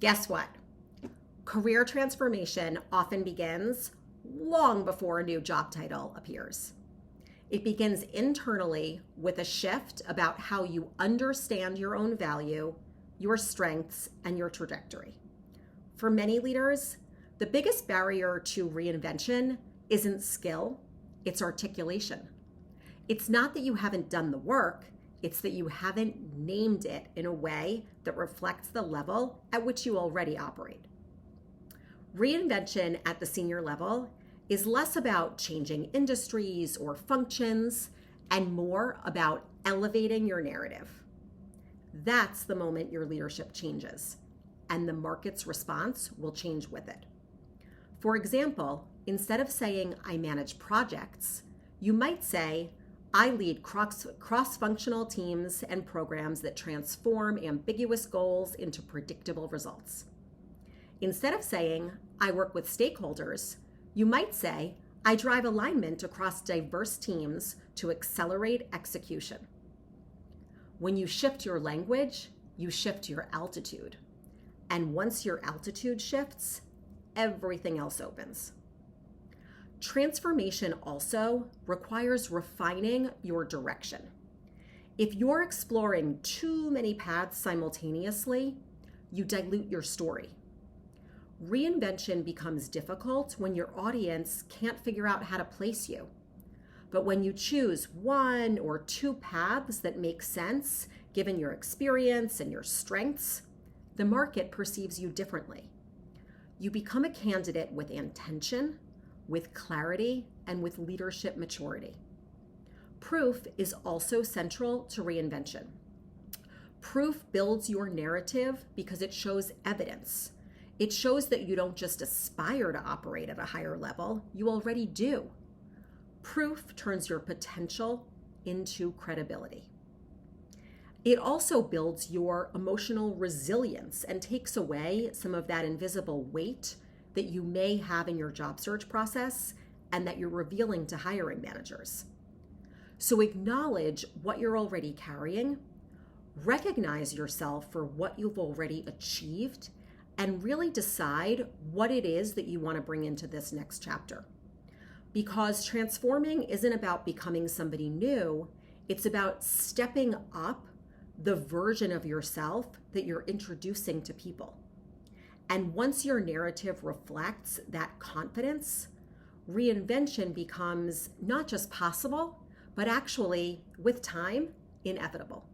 Guess what? Career transformation often begins long before a new job title appears. It begins internally with a shift about how you understand your own value, your strengths, and your trajectory. For many leaders, the biggest barrier to reinvention isn't skill, it's articulation. It's not that you haven't done the work, it's that you haven't named it in a way that reflects the level at which you already operate. Reinvention at the senior level is less about changing industries or functions and more about elevating your narrative. That's the moment your leadership changes, and the market's response will change with it. For example, instead of saying, I manage projects, you might say, I lead cross-functional teams and programs that transform ambiguous goals into predictable results. Instead of saying, I work with stakeholders, you might say, I drive alignment across diverse teams to accelerate execution. When you shift your language, you shift your altitude. And once your altitude shifts, everything else opens. Transformation also requires refining your direction. If you're exploring too many paths simultaneously, you dilute your story. Reinvention becomes difficult when your audience can't figure out how to place you. But when you choose one or two paths that make sense, given your experience and your strengths, the market perceives you differently. You become a candidate with intention, with clarity, and with leadership maturity. Proof is also central to reinvention. Proof builds your narrative because it shows evidence. It shows that you don't just aspire to operate at a higher level, you already do. Proof turns your potential into credibility. It also builds your emotional resilience and takes away some of that invisible weight that you may have in your job search process and that you're revealing to hiring managers. So acknowledge what you're already carrying, recognize yourself for what you've already achieved, and really decide what it is that you want to bring into this next chapter. Because transforming isn't about becoming somebody new, it's about stepping up the version of yourself that you're introducing to people. And once your narrative reflects that confidence, reinvention becomes not just possible, but actually, with time, inevitable.